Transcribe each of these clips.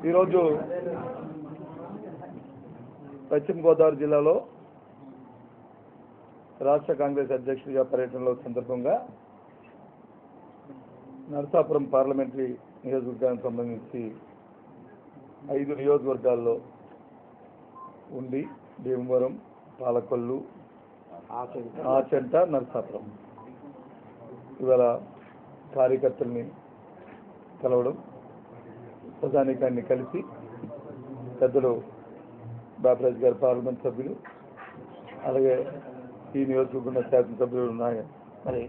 ఈరోజు పశ్చిమ గోదావరి జిల్లాలో రాష్ట్ర కాంగ్రెస్ అధ్యక్షుడిగా పర్యటనలో సందర్భంగా నరసాపురం పార్లమెంటరీ నియోజకవర్గానికి సంబంధించి 5 నియోజకవర్గాల్లో ఉండి భీమవరం, పాలకొల్లు, ఆచంట, నరసాపురం ఇవాళ కార్యకర్తల్ని కలవడం, ప్రజానీకాన్ని కలిసి పెద్దలు బాపరాజు గారు పార్లమెంట్ సభ్యులు, అలాగే ఈ నియోజకవర్గ శాసనసభ్యులు మరి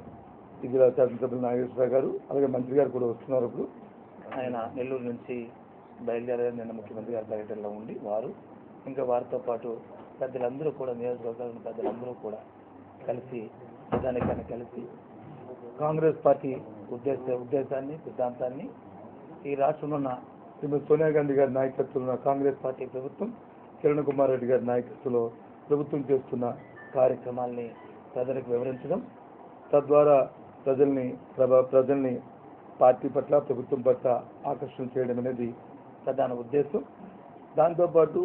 ఈ జిల్లా శాసనసభ్యులు నాగేశ్వరరావు గారు, అలాగే మంత్రి గారు కూడా వస్తున్నారు. ఇప్పుడు ఆయన నెల్లూరు నుంచి బయలుదేరారు. నిన్న ముఖ్యమంత్రి గారి పర్యటనలో ఉండి వారు ఇంకా వారితో పాటు పెద్దలందరూ కూడా నియోజకవర్గాలను పెద్దలందరూ కూడా కలిసి ప్రజానీకాన్ని కలిసి కాంగ్రెస్ పార్టీ ఉద్దేశాన్ని సిద్ధాంతాన్ని ఈ రాష్ట్రంలో ఉన్న శ్రీమతి సోనియా గాంధీ గారి నాయకత్వంలో కాంగ్రెస్ పార్టీ ప్రభుత్వం, కిరణ్ కుమార్ రెడ్డి గారి నాయకత్వంలో ప్రభుత్వం చేస్తున్న కార్యక్రమాల్ని ప్రజలకు వివరించడం, తద్వారా ప్రజల్ని పార్టీ పట్ల, ప్రభుత్వం పట్ల ఆకర్షణ చేయడం అనేది ప్రధాన ఉద్దేశం. దాంతోపాటు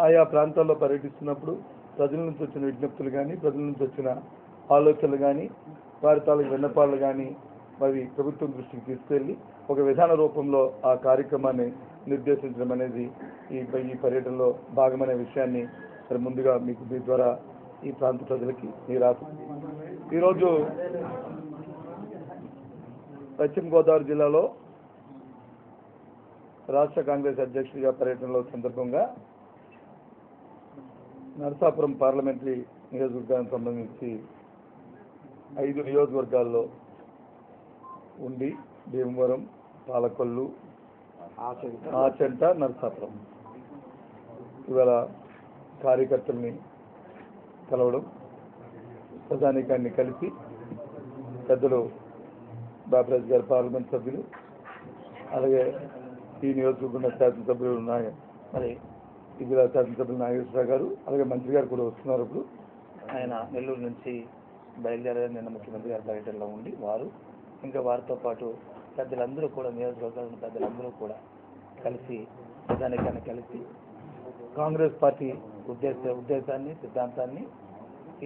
ఆయా ప్రాంతాల్లో పర్యటిస్తున్నప్పుడు ప్రజల నుంచి వచ్చిన విజ్ఞప్తులు కానీ, ప్రజల నుంచి వచ్చిన ఆలోచనలు కానీ, వారి తాలూకు విన్నపాలు కానీ మరి ప్రభుత్వం దృష్టికి తీసుకెళ్లి ఒక విధాన రూపంలో ఆ కార్యక్రమాన్ని నిర్దేశించడం అనేది ఈ పర్యటనలో భాగమనే విషయాన్ని మరి ముందుగా మీకు మీ ద్వారా ఈ ప్రాంత ప్రజలకి ఈరోజు పశ్చిమ గోదావరి జిల్లాలో రాష్ట్ర కాంగ్రెస్ అధ్యక్షుడిగా పర్యటనలో సందర్భంగా నరసాపురం పార్లమెంటరీ నియోజకవర్గానికి సంబంధించి 5 నియోజకవర్గాల్లో ఉండి భీమవరం, పాలకొల్లు, ఆచంట, నరసాపురం ఇవాళ కార్యకర్తల్ని కలవడం, ప్రజానీకాన్ని కలిసి పెద్దలు బాపరాజు గారు పార్లమెంట్ సభ్యులు, అలాగే ఈ నియోజకవర్గ శాసనసభ్యులు మరి ఈ జిల్లా శాసనసభ్యులు నాగేశ్వరరావు గారు, అలాగే మంత్రి గారు కూడా వస్తున్నారు. ఇప్పుడు ఆయన నెల్లూరు నుంచి బయలుదేరారు. నిన్న ముఖ్యమంత్రి గారి పర్యటనలో ఉండి వారు ఇంకా వారితో పాటు పెద్దలందరూ కూడా నియోజకవర్గాలను పెద్దలందరూ కూడా కలిసి ప్రజానీకాన్ని కలిసి కాంగ్రెస్ పార్టీ ఉద్దేశాన్ని సిద్ధాంతాన్ని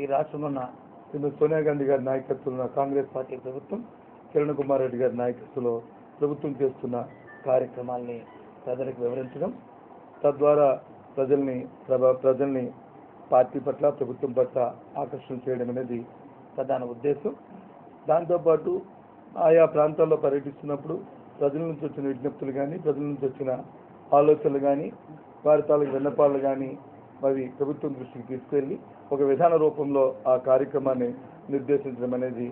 ఈ రాష్ట్రంలో ఉన్న శ్రీమతి సోనియా గాంధీ గారి నాయకత్వంలో కాంగ్రెస్ పార్టీ ప్రభుత్వం, కిరణ్ కుమార్ రెడ్డి గారి నాయకత్వంలో ప్రభుత్వం చేస్తున్న కార్యక్రమాల్ని ప్రజలకు వివరించడం, తద్వారా ప్రజల్ని పార్టీ పట్ల, ప్రభుత్వం పట్ల ఆకర్షణ చేయడం అనేది ప్రధాన ఉద్దేశం. దాంతోపాటు ఆయా ప్రాంతాల్లో పర్యటిస్తున్నప్పుడు ప్రజల నుంచి వచ్చిన విజ్ఞప్తులు కానీ, ప్రజల నుంచి వచ్చిన ఆలోచనలు కానీ, వారి తాలూకు విన్నపాలు కానీ మరి ప్రభుత్వం దృష్టికి తీసుకెళ్లి ఒక విధాన రూపంలో ఆ కార్యక్రమాన్ని నిర్దేశించడం అనేది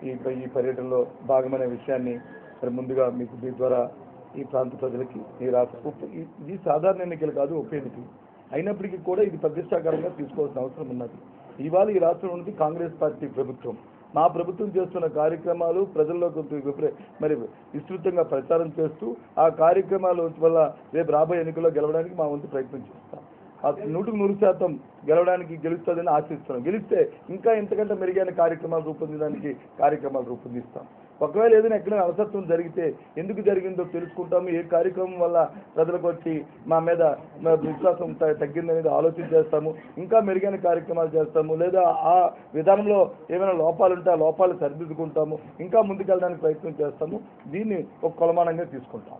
ఈ పర్యటనలో భాగమనే విషయాన్ని మరి ముందుగా మీకు మీ ద్వారా ఈ ప్రాంత ప్రజలకి ఇది సాధారణ ఎన్నికలు కాదు, ఉప ఎన్నిక అయినప్పటికీ కూడా ఇది ప్రతిష్టాకరంగా తీసుకోవాల్సిన అవసరం ఉన్నది. ఇవాళ ఈ రాష్ట్రంలో ఉన్నది కాంగ్రెస్ పార్టీ ప్రభుత్వం. మా ప్రభుత్వం చేస్తున్న కార్యక్రమాలు ప్రజల్లోకి మరి విస్తృతంగా ప్రచారం చేస్తూ ఆ కార్యక్రమాల వల్ల రేపు రాబోయే ఎన్నికల్లో గెలవడానికి మా వంతు ప్రయత్నం చేస్తాం. 100% గెలుస్తుందని ఆశిస్తున్నాం. గెలిస్తే ఇంకా ఇంతకంటే మెరుగైన కార్యక్రమాలు రూపొందిస్తాం. ఒకవేళ ఏదైనా ఎక్కడైనా అలసత్వం జరిగితే ఎందుకు జరిగిందో తెలుసుకుంటాము. ఏ కార్యక్రమం వల్ల ప్రజలకు వచ్చి మా మీద విశ్వాసం తగ్గిందనేది ఆలోచన చేస్తాము. ఇంకా మెరుగైన కార్యక్రమాలు చేస్తాము. లేదా ఆ విధానంలో ఏమైనా లోపాలు ఉంటే ఆ లోపాలు సరిదిద్దుకుంటాము. ఇంకా ముందుకెళ్ళడానికి ప్రయత్నం చేస్తాము. దీన్ని ఒక కొలమానంగా తీసుకుంటాం.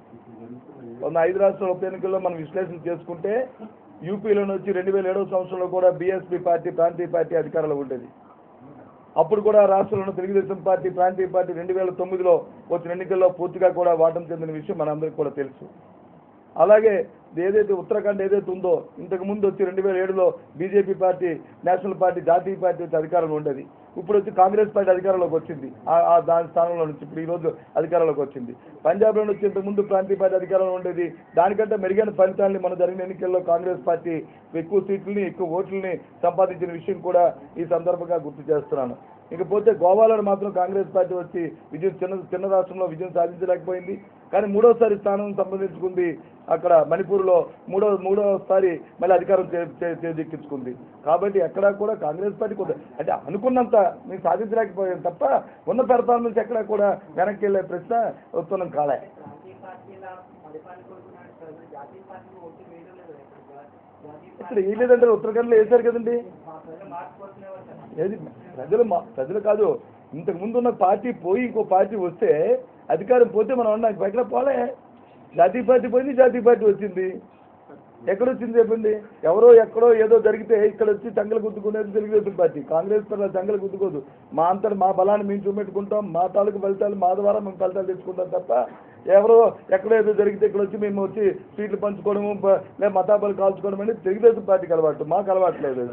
5 రాష్ట్రాల ఉప ఎన్నికల్లో మనం విశ్లేషణ చేసుకుంటే యూపీలోనే వచ్చి 2007 సంవత్సరంలో కూడా బీఎస్పీ పార్టీ ప్రాంతీయ పార్టీ అధికారంలో ఉండేది. అప్పుడు కూడా రాష్ట్రంలో తెలుగుదేశం పార్టీ ప్రాంతీయ పార్టీ 2009లో వచ్చిన ఎన్నికల్లో పూర్తిగా కూడా వాటం చెందిన విషయం మనందరికీ కూడా తెలుసు. అలాగే ఏదైతే ఉత్తరాఖండ్ ఏదైతే ఉందో ఇంతకు ముందు వచ్చి 2007లో బీజేపీ పార్టీ, నేషనల్ పార్టీ, జాతీయ పార్టీ వచ్చి అధికారంలో ఉండేది. ఇప్పుడు వచ్చి కాంగ్రెస్ పార్టీ అధికారంలోకి వచ్చింది. దాని స్థానంలో నుంచి ఇప్పుడు ఈరోజు అధికారంలోకి వచ్చింది. పంజాబ్లో వచ్చి ఇంతకుముందు ప్రాంతీయ పార్టీ అధికారంలో ఉండేది. దానికంటే మెరుగైన ఫలితాలని మన జరిగిన ఎన్నికల్లో కాంగ్రెస్ పార్టీ ఎక్కువ సీట్లని, ఎక్కువ ఓట్లని సంపాదించిన విషయం కూడా ఈ సందర్భంగా గుర్తు చేస్తున్నాను. ఇకపోతే గోవాలో మాత్రం కాంగ్రెస్ పార్టీ వచ్చి చిన్న రాష్ట్రంలో విజయం సాధించలేకపోయింది. కానీ మూడోసారి స్థానం సంపాదించుకుంది. అక్కడ మణిపూర్లో మూడోసారి మళ్ళీ అధికారం చేజిక్కించుకుంది. కాబట్టి ఎక్కడా కూడా కాంగ్రెస్ పార్టీ అంటే అనుకున్నంత మేము సాధించలేకపోయాం తప్ప ఉన్న పెర్ఫార్మెన్స్ ఎక్కడా కూడా వెనక్కి వెళ్ళే ప్రశ్న ఉత్పన్నం కాలే. ఇక్కడ ఏం లేదంటే ఉత్తరాఖండ్లో వేశారు కదండి. ఏది ప్రజలు కాదు, ఇంతకు ముందు ఉన్న పార్టీ పోయి ఇంకో పార్టీ వస్తే అధికారం పోతే మనం అన్నాం ఎక్కడ పోలే. జాతీయ పార్టీ పోయింది, జాతీయ పార్టీ వచ్చింది. ఎక్కడొచ్చింది చెప్పండి? ఎవరో ఎక్కడో ఏదో జరిగితే ఇక్కడ వచ్చి చంగలు గుద్దుకునేది తెలుగుదేశం పార్టీ. కాంగ్రెస్ పట్ల చంగలు గుద్దుకోదు. మా అంతటి మా బలాన్ని మేము చూపెట్టుకుంటాం, మా తాలూకు ఫలితాలు మా ద్వారా మేము ఫలితాలు తెచ్చుకుంటాం తప్ప ఎవరో ఎక్కడో ఏదో జరిగితే ఇక్కడ వచ్చి మేము వచ్చి సీట్లు పంచుకోవడము లేదా మతాబాలు కాల్చుకోవడం అనేది తెలుగుదేశం పార్టీకి అలవాటు, మాకు అలవాటు లేదు.